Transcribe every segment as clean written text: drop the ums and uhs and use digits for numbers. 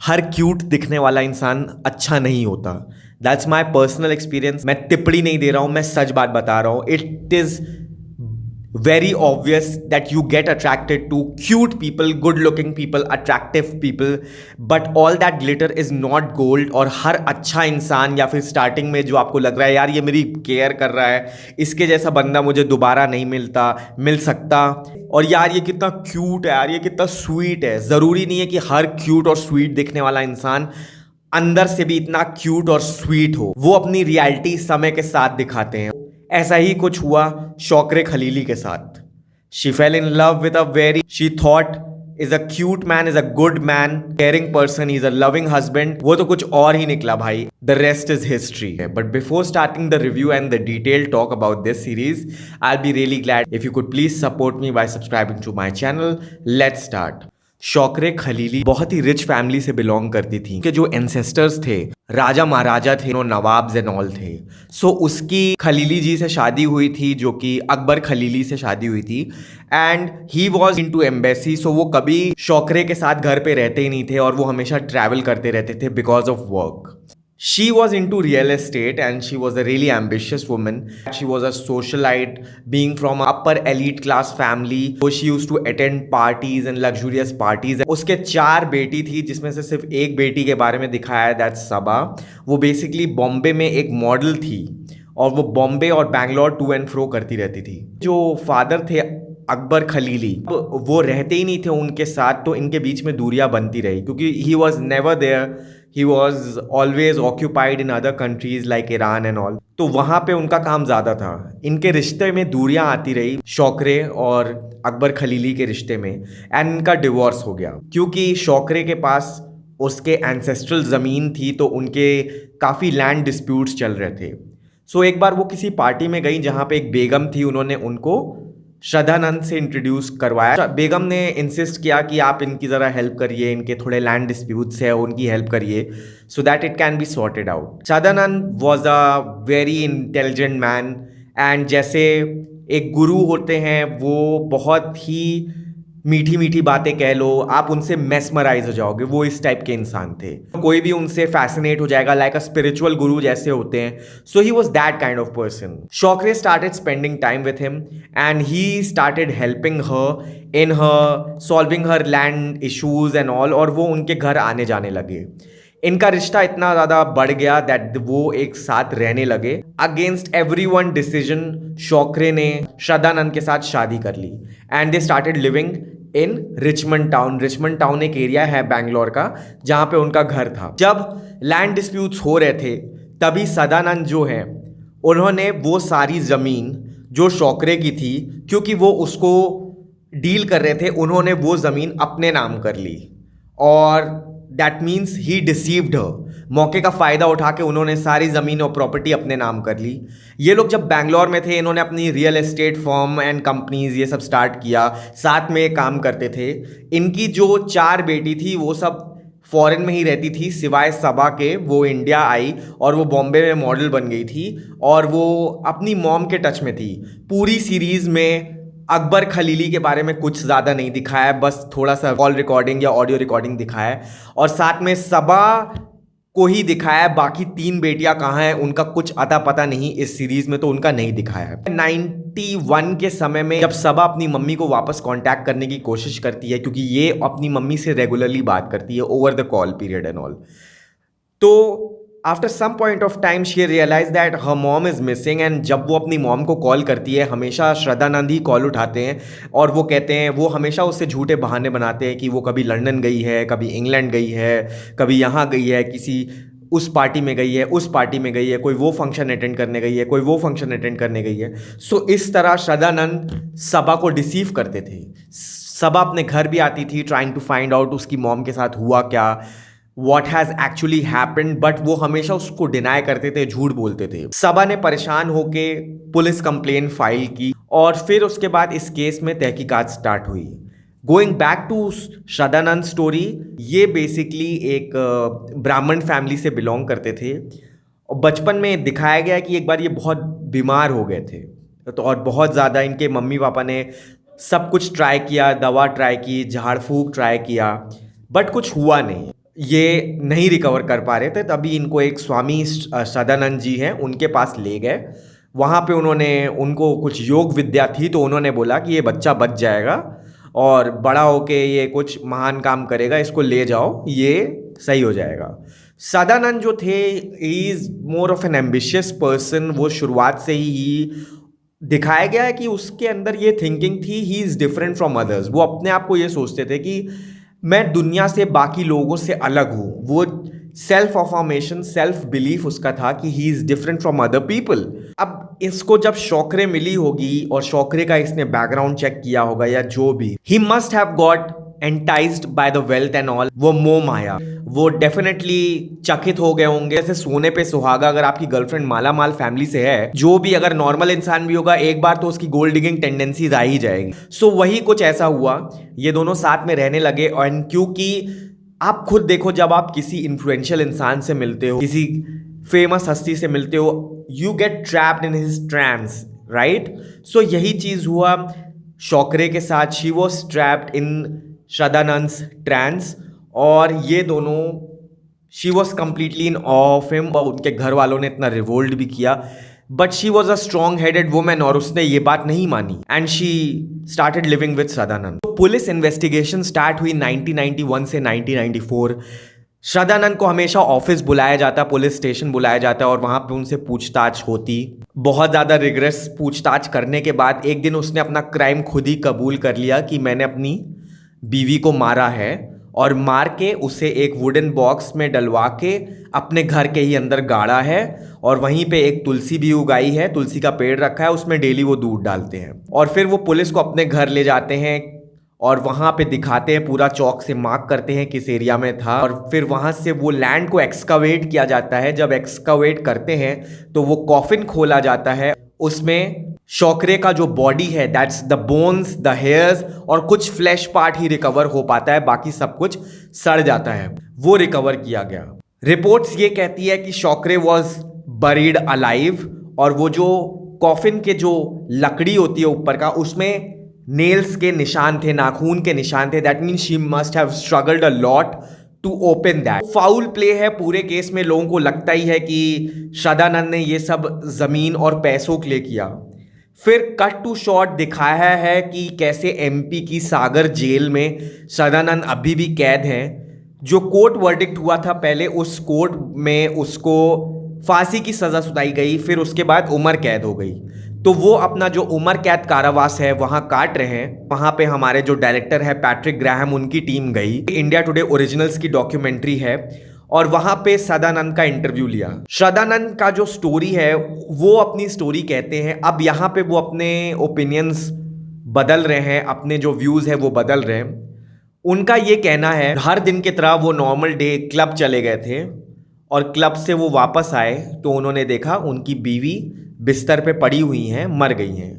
हर cute दिखने वाला इंसान अच्छा नहीं होता। That's my personal experience. मैं टिप्पणी नहीं दे रहा हूं, मैं सच बात बता रहा हूं। It is very obvious that you get attracted to cute people, good looking people, attractive people, but all that glitter is not gold। और हर अच्छा इंसान या फिर स्टार्टिंग में जो आपको लग रहा है यार ये मेरी केयर कर रहा है, इसके जैसा बंदा मुझे दोबारा नहीं मिल सकता, और यार ये कितना क्यूट है, यार ये कितना स्वीट है। ज़रूरी नहीं है कि हर क्यूट और स्वीट दिखने वाला इंसान अंदर से भी इतना क्यूट और स्वीट हो। वो अपनी रियलिटी समय के साथ दिखाते हैं। ऐसा ही कुछ हुआ शौकरे खलीली के साथ। She fell in love with a very, she thought is a cute man, is a good man, caring person, is a loving husband. वो तो कुछ और ही निकला भाई। The rest is history. But before starting the review and the detail talk about this series, I will be really glad if you could please support me by subscribing to my channel. Let's start. Shakereh Khalili बहुत ही rich family से belong करती थी कि जो ancestors थे राजा महाराजा थे, nawabs and all थे। सो उसकी खलीली जी से शादी हुई थी, जो कि अकबर खलीली से शादी हुई थी। And he was in to embassy. So वो कभी शौकरे के साथ घर पे रहते ही नहीं थे और वो हमेशा ट्रैवल करते रहते थे because of work. She was into real estate and she was a really ambitious woman. She was a socialite, being from upper elite class family. So she used to attend parties and luxurious parties. उसके 4 बेटी थी जिसमें से सिर्फ एक बेटी के बारे में दिखाया है, दैट्स सबा। वो बेसिकली बॉम्बे में एक मॉडल थी और वो बॉम्बे और बैंगलोर टू एंड फ्रो करती रहती थी। जो फादर थे अकबर खलीली, वो रहते ही नहीं थे उनके साथ, तो इनके बीच में दूरियां बनती रही क्योंकि he was never there. He was always occupied in other countries like Iran and all. तो वहाँ पे उनका काम ज़्यादा था। इनके रिश्ते में दूरियां आती रही, शौकरे और अकबर खलीली के रिश्ते में। एंड इनका डिवोर्स हो गया क्योंकि शौकरे के पास उसके एंसेस्ट्रल ज़मीन थी, तो उनके काफ़ी लैंड डिस्प्यूट्स चल रहे थे। सो एक बार वो किसी पार्टी में गई जहाँ पे एक बेगम थी, उन्होंने उनको श्रद्धानंद से इंट्रोड्यूस करवाया। बेगम ने इंसिस्ट किया कि आप इनकी ज़रा हेल्प करिए, इनके थोड़े लैंड डिस्प्यूट्स है, उनकी हेल्प करिए so that it can be sorted out. Shraddhanand was a very intelligent man and जैसे एक गुरु होते हैं, वो बहुत ही मीठी मीठी बातें कह लो, आप उनसे मेस्मराइज हो जाओगे, वो इस टाइप के इंसान थे। कोई भी उनसे फैसिनेट हो जाएगा, लाइक अ स्पिरिचुअल गुरु जैसे होते हैं। So he was that kind of person. Shakereh started spending time with him and he started helping her in her solving her land issues and all, और वो उनके घर आने जाने लगे। इनका रिश्ता इतना ज़्यादा बढ़ गया दैट वो एक साथ रहने लगे। अगेंस्ट एवरीवन डिसीजन शौकरे ने श्रद्धानंद के साथ शादी कर ली and they started living in Richmond town. Richmond town एक एरिया है बैंगलोर का जहाँ पे उनका घर था। जब लैंड डिस्प्यूट्स हो रहे थे तभी सदानंद जो है, उन्होंने वो सारी ज़मीन जो शौकरे की थी, क्योंकि वो उसको डील कर रहे थे, उन्होंने वो ज़मीन अपने नाम कर ली और दैट मीन्स ही डिसीव्ड हर। मौके का फ़ायदा उठा के उन्होंने सारी ज़मीन और प्रॉपर्टी अपने नाम कर ली। ये लोग जब बैंगलोर में थे, इन्होंने अपनी real estate firm and companies ये सब स्टार्ट किया, साथ में काम करते थे। इनकी जो 4 बेटी थी वो सब फॉरेन में ही रहती थी सिवाय सबा के। वो इंडिया आई और वो बॉम्बे में मॉडल बन गई थी और वो अपनी मॉम के टच में थी। पूरी सीरीज़ में अकबर खलीली के बारे में कुछ ज़्यादा नहीं दिखाया है, बस थोड़ा सा कॉल रिकॉर्डिंग या ऑडियो रिकॉर्डिंग दिखाया है और साथ में सबा को ही दिखाया है। बाकी 3 बेटियां कहाँ हैं उनका कुछ अता पता नहीं इस सीरीज में, तो उनका नहीं दिखाया है। 91 के समय में जब सबा अपनी मम्मी को वापस कांटेक्ट करने की कोशिश करती है, क्योंकि ये अपनी मम्मी से रेगुलरली बात करती है over the call period and all, तो after some point of time she realise that her mom is missing. And जब वो अपनी मॉम को कॉल करती है, हमेशा श्रद्धानंद ही कॉल उठाते हैं और वो कहते हैं, वो हमेशा उससे झूठे बहाने बनाते हैं कि वो कभी लंदन गई है, कभी इंग्लैंड गई है, कभी यहाँ गई है, किसी उस पार्टी में गई है, उस पार्टी में गई है, कोई वो फंक्शन अटेंड करने गई है, कोई वो फंक्शन अटेंड करने गई है। सो इस तरह श्रद्धानंद सबा को डिसीव करते थे। सबा अपने घर भी आती थी ट्राइंग टू फाइंड आउट उसकी मॉम के साथ हुआ क्या, What has actually happened, but वो हमेशा उसको डिनाई करते थे, झूठ बोलते थे। सबा ने परेशान होके पुलिस कंप्लेन फाइल की और फिर उसके बाद इस केस में तहकीकात स्टार्ट हुई। Going back to Shraddhanand story, ये बेसिकली एक ब्राह्मण फैमिली से बिलोंग करते थे और बचपन में दिखाया गया कि एक बार ये बहुत बीमार हो गए थे, तो और बहुत ज़्यादा इनके मम्मी पापा ने सब कुछ ट्राई किया, दवा ट्राई की, झाड़ फूक ट्राई किया, बट कुछ हुआ नहीं। ये नहीं रिकवर कर पा रहे थे, तभी इनको एक स्वामी सदानंद जी हैं, उनके पास ले गए। वहाँ पे उनको कुछ योग विद्या थी, तो उन्होंने बोला कि ये बच्चा बच जाएगा और बड़ा होके ये कुछ महान काम करेगा, इसको ले जाओ, ये सही हो जाएगा। सदानंद जो थे, he is more of N ambitious person. वो शुरुआत से ही दिखाया गया है कि उसके अंदर ये थिंकिंग थी, he is different from others. वो अपने आप को ये सोचते थे कि मैं दुनिया से बाकी लोगों से अलग हूँ। वो सेल्फ अफर्मेशन, सेल्फ बिलीफ उसका था कि he is different from other people. अब इसको जब शौकरे मिली होगी और शौकरे का इसने बैकग्राउंड चेक किया होगा या जो भी, he must have got enticed by the wealth and all, वो मोह माया, वो डेफिनेटली चकित हो गए होंगे। जैसे सोने पे सुहागा, अगर आपकी गर्लफ्रेंड माला माल फैमिली से है, जो भी अगर नॉर्मल इंसान भी होगा, एक बार तो उसकी गोल्ड डिगिंग टेंडेंसीज आ ही जाएगी। सो वही कुछ ऐसा हुआ, ये दोनों साथ में रहने लगे। और क्योंकि आप खुद देखो, जब आप किसी इन्फ्लुएंशियल इंसान से मिलते हो, किसी फेमस हस्ती से मिलते हो, you get trapped in his trance, right? So यही चीज हुआ शौकरे के साथ। She was trapped in Sadanand's trance, और ये दोनों, she was completely in awe of him. और उनके घर वालों ने इतना रिवोल्ट भी किया, but she was a strong headed women, और उसने ये बात नहीं मानी, and she started living with Sadanand. Police investigation start हुई 1991 से 1994। सदानंद को हमेशा ऑफिस बुलाया जाता, पुलिस स्टेशन बुलाया जाता, और वहां पे उनसे पूछताछ होती। बहुत ज़्यादा रिग्रेस पूछताछ करने के बाद एक दिन उसने अपना क्राइम खुद ही कबूल कर लिया कि मैंने अपनी बीवी को मारा है, और मार के उसे एक वुडन बॉक्स में डलवा के अपने घर के ही अंदर गाड़ा है, और वहीं पे एक तुलसी भी उगाई है, तुलसी का पेड़ रखा है, उसमें डेली वो दूध डालते हैं। और फिर वो पुलिस को अपने घर ले जाते हैं और वहाँ पे दिखाते हैं, पूरा चौक से मार्क करते हैं किस एरिया में था, और फिर वहाँ से वो लैंड को एक्सकावेट किया जाता है। जब एक्सकावेट करते हैं तो वो कॉफिन खोला जाता है, उसमें शौकरे का जो बॉडी है, that's the bones, the hairs, और कुछ फ्लैश पार्ट ही रिकवर हो पाता है, बाकी सब कुछ सड़ जाता है। वो रिकवर किया गया। रिपोर्ट्स ये कहती है कि शौकरे वॉज बरीड अलाइव, और वो जो कॉफिन के जो लकड़ी होती है ऊपर का, उसमें नेल्स के निशान थे, नाखून के निशान थे। That means she must have struggled a lot to open that. Foul play है पूरे केस में। लोगों को लगता ही है कि सदानंद ने ये सब जमीन और पैसों के लिए किया। फिर कट टू शॉट दिखाया है कि कैसे एमपी की सागर जेल में सदानंद अभी भी कैद हैं। जो कोर्ट वर्डिक्ट हुआ था पहले, उस कोर्ट में उसको फांसी की सज़ा सुनाई गई, फिर उसके बाद उम्र कैद हो गई। तो वो अपना जो उम्र कैद कारावास है वहाँ काट रहे हैं। वहाँ पे हमारे जो डायरेक्टर है पैट्रिक ग्राहम, उनकी टीम गई। इंडिया टुडे ओरिजिनल्स की डॉक्यूमेंट्री है, और वहाँ पे सदानंद का इंटरव्यू लिया। सदानंद का जो स्टोरी है, वो अपनी स्टोरी कहते हैं। अब यहाँ पे वो अपने ओपिनियंस बदल रहे हैं, अपने जो व्यूज़ है वो बदल रहे हैं। उनका ये कहना है, हर दिन की तरह वो नॉर्मल डे क्लब चले गए थे, और क्लब से वो वापस आए तो उन्होंने देखा उनकी बीवी बिस्तर पे पड़ी हुई हैं, मर गई हैं।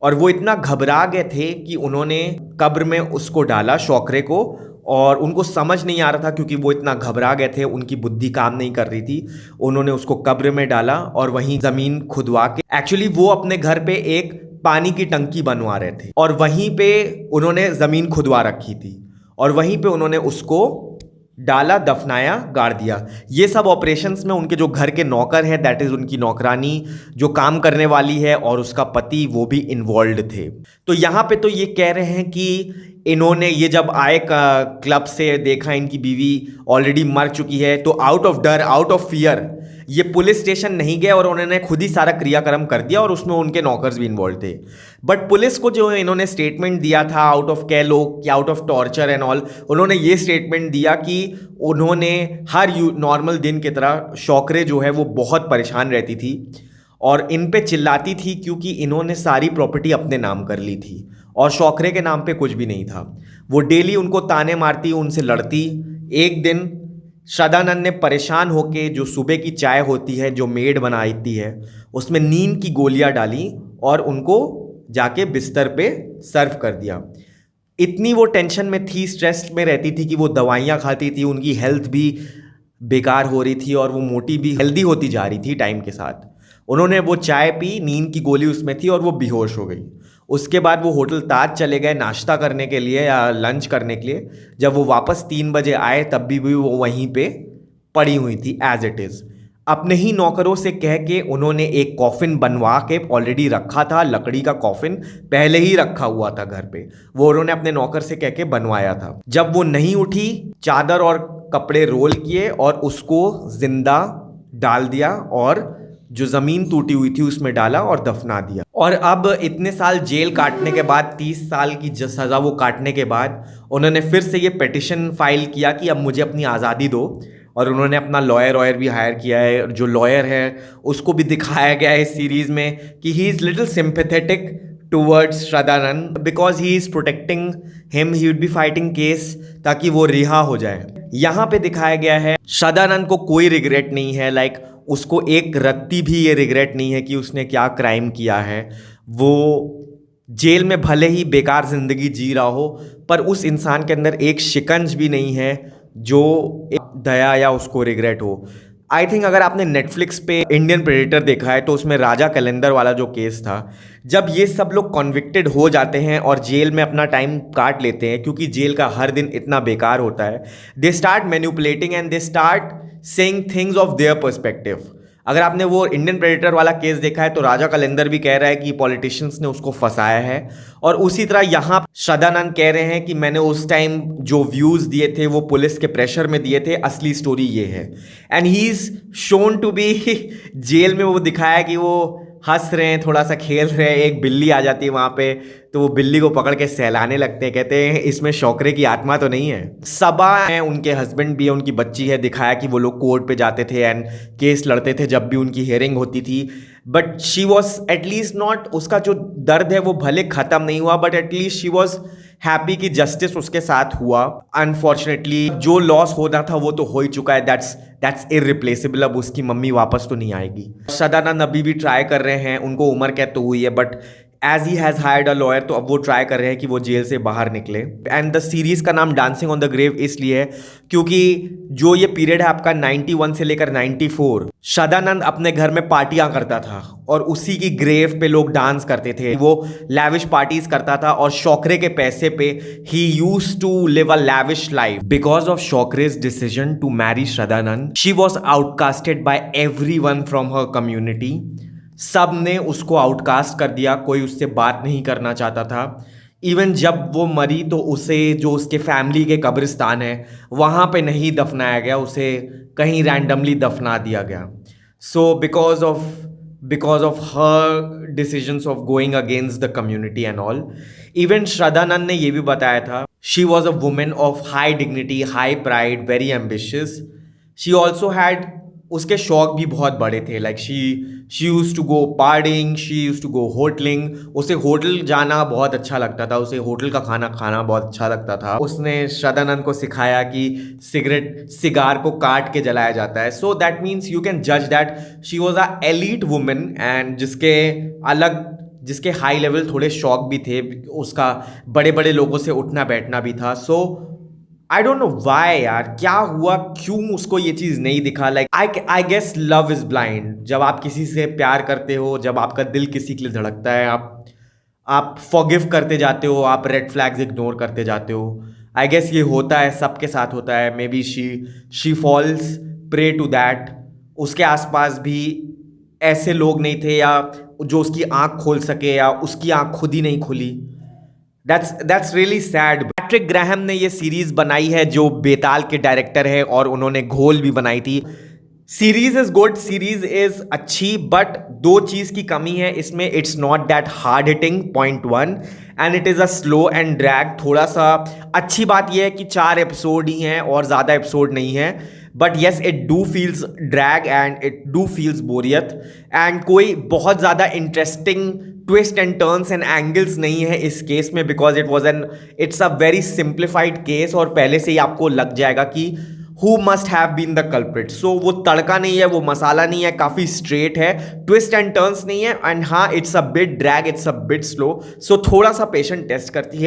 और वो इतना घबरा गए थे कि उन्होंने कब्र में उसको डाला, शौकरे को, और उनको समझ नहीं आ रहा था क्योंकि वो इतना घबरा गए थे, उनकी बुद्धि काम नहीं कर रही थी। उन्होंने उसको कब्र में डाला और वहीं ज़मीन खुदवा के, एक्चुअली वो अपने घर पे एक पानी की टंकी बनवा रहे थे, और वहीं पे उन्होंने ज़मीन खुदवा रखी थी, और वहीं पे उन्होंने उसको डाला, दफनाया, गाड़ दिया। ये सब ऑपरेशंस में उनके जो घर के नौकर हैं, दैट इज़ उनकी नौकरानी जो काम करने वाली है, और उसका पति, वो भी इन्वॉल्व थे। तो यहाँ पे तो ये कह रहे हैं कि इन्होंने ये जब आए क्लब से देखा इनकी बीवी ऑलरेडी मर चुकी है, तो आउट ऑफ डर, आउट ऑफ फियर, ये पुलिस स्टेशन नहीं गए और उन्होंने खुद ही सारा क्रियाक्रम कर दिया, और उसमें उनके नौकर्स भी इन्वॉल्व थे। बट पुलिस को जो इन्होंने स्टेटमेंट दिया था, आउट ऑफ कह लो कि out of torture and all, उन्होंने ये स्टेटमेंट दिया कि उन्होंने हर नॉर्मल दिन की तरह, शौकरे जो है वो बहुत परेशान रहती थी और इन पे चिल्लाती थी, क्योंकि इन्होंने सारी प्रॉपर्टी अपने नाम कर ली थी और शौकरे के नाम पे कुछ भी नहीं था। वो डेली उनको ताने मारती, उनसे लड़ती। एक दिन सदानंद ने परेशान होके जो सुबह की चाय होती है जो मेड बनाती है, उसमें नींद की गोलियां डाली और उनको जाके बिस्तर पे सर्व कर दिया। इतनी वो टेंशन में थी, स्ट्रेस में रहती थी कि वो दवाइयाँ खाती थी, उनकी हेल्थ भी बेकार हो रही थी और वो मोटी भी हेल्दी होती जा रही थी टाइम के साथ। उन्होंने वो चाय पी, नींद की गोली उसमें थी और वो बेहोश हो गई। उसके बाद वो होटल ताज चले गए नाश्ता करने के लिए या लंच करने के लिए। जब वो वापस 3 बजे आए तब भी वो वहीं पे पड़ी हुई थी एज इट इज़। अपने ही नौकरों से कह के उन्होंने एक कॉफिन बनवा के ऑलरेडी रखा था, लकड़ी का कॉफिन पहले ही रखा हुआ था घर पे, वो उन्होंने अपने नौकर से कह के बनवाया था। जब वो नहीं उठी, चादर और कपड़े रोल किए और उसको जिंदा डाल दिया और जो ज़मीन टूटी हुई थी उसमें डाला और दफना दिया। और अब इतने साल जेल काटने के बाद, 30 साल की सज़ा वो काटने के बाद, उन्होंने फिर से ये पिटिशन फाइल किया कि अब मुझे अपनी आज़ादी दो। और उन्होंने अपना लॉयर भी हायर किया है। जो लॉयर है उसको भी दिखाया गया है इस सीरीज़ में कि he is little sympathetic towards Shraddhanand because he is protecting him, he would be fighting case ताकि वो रिहा हो जाए। यहाँ पे दिखाया गया है श्रद्धानंद को कोई रिग्रेट नहीं है, लाइक उसको एक रत्ती भी ये रिग्रेट नहीं है कि उसने क्या क्राइम किया है। वो जेल में भले ही बेकार ज़िंदगी जी रहा हो, पर उस इंसान के अंदर एक शिकंज भी नहीं है जो एक दया या उसको रिग्रेट हो। आई थिंक अगर आपने नेटफ्लिक्स पे इंडियन प्रेडेटर देखा है तो उसमें राजा कैलेंडर वाला जो केस था, जब ये सब लोग कॉन्विक्टेड हो जाते हैं और जेल में अपना टाइम काट लेते हैं क्योंकि जेल का हर दिन इतना बेकार होता है, they start manipulating and they start saying things of their perspective. अगर आपने वो इंडियन प्रेडेटर वाला केस देखा है तो राजा कैलेंडर भी कह रहा है कि पॉलिटिशियंस ने उसको फंसाया है, और उसी तरह यहाँ श्रद्धानंद कह रहे हैं कि मैंने उस टाइम जो व्यूज़ दिए थे वो पुलिस के प्रेशर में दिए थे, असली स्टोरी ये है। And he is shown to be jail में वो दिखाया कि वो हंस रहे हैं, थोड़ा सा खेल रहे हैं, एक बिल्ली आ जाती है वहाँ पे तो वो बिल्ली को पकड़ के सहलाने लगते हैं, कहते हैं इसमें शौकरे की आत्मा तो नहीं है। सबा है, उनके हस्बैंड भी है, उनकी बच्ची है, दिखाया कि वो लोग कोर्ट पे जाते थे एंड केस लड़ते थे जब भी उनकी हियरिंग होती थी, but she was at least not, उसका जो दर्द है वो भले ख़त्म नहीं हुआ but at least she was happy कि जस्टिस उसके साथ हुआ। अनफॉर्चुनेटली जो लॉस होना था वो तो हो ही चुका है, दैट्स इररिप्लेसेबल। अब उसकी मम्मी वापस तो नहीं आएगी। श्रद्धानंद अभी भी ट्राई कर रहे हैं, उनको उम्र कैद तो हुई है but as he has hired a lawyer, तो अब वो ट्राई कर रहे हैं कि वो जेल से बाहर निकले। एंड द सीरीज़ का नाम डांसिंग ऑन द ग्रेव इसलिए है क्योंकि जो ये पीरियड है आपका 91 से लेकर 94, श्रद्धानंद अपने घर में पार्टियां करता था और उसी की ग्रेव पे लोग डांस करते थे। वो लैविश पार्टीज करता था और शौकरे के पैसे पे he used to live a lavish life. Because of Shakereh's decision to marry Shraddhanand, she was outcasted by everyone from her community. सब ने उसको आउटकास्ट कर दिया, कोई उससे बात नहीं करना चाहता था। इवन जब वो मरी तो उसे जो उसके फैमिली के कब्रिस्तान है वहाँ पे नहीं दफनाया गया, उसे कहीं रैंडमली दफना दिया गया। So because of her decisions of going against the community and all. Even Shraddhanand ने ये भी बताया था, she was a women of high dignity, high pride, very ambitious. She also had, उसके शौक भी बहुत बड़े थे, like she used to go partying, she used to go hoteling. उसे होटल जाना बहुत अच्छा लगता था, उसे होटल का खाना खाना बहुत अच्छा लगता था। उसने श्रद्धानंद को सिखाया कि सिगार को काट के जलाया जाता है। So that means you can जज that she was a elite women and जिसके हाई लेवल थोड़े शौक भी थे, उसका बड़े बड़े लोगों से उठना बैठना भी था। So I don't know why यार, क्या हुआ, क्यों उसको ये चीज़ नहीं दिखा। Like I guess love is blind. जब आप किसी से प्यार करते हो, जब आपका दिल किसी के लिए धड़कता है, आप फॉरगिव करते जाते हो, आप रेड फ्लैग्स इग्नोर करते जाते हो। आई गेस ये होता है, सबके साथ होता है। Maybe she falls prey to that. उसके आसपास भी ऐसे लोग नहीं थे या जो उसकी आंख खोल सके, या उसकी आंख खुद ही नहीं खुली। That's really sad. Patrick Graham ने ये सीरीज बनाई है जो बेताल के डायरेक्टर है, और उन्होंने घोल भी बनाई थी। Series is good, series is अच्छी, बट दो चीज की कमी है इसमें। It's not that hard hitting, point 1, and it is a slow and drag. थोड़ा सा अच्छी बात यह है कि 4 एपिसोड ही हैं और ज़्यादा एपिसोड नहीं है, but yes it do feels drag and it do feels बोरियत। एंड कोई बहुत ज़्यादा interesting twist and turns and angles नहीं है इस केस में, because it's a very simplified case, और पहले से ही आपको लग जाएगा कि who must have been the culprit. So वो तड़का नहीं है, वो मसाला नहीं है, काफ़ी स्ट्रेट है, ट्विस्ट एंड टर्न्स नहीं है, एंड हाँ it's a bit drag, it's a bit slow. So थोड़ा सा पेशेंट टेस्ट करती है।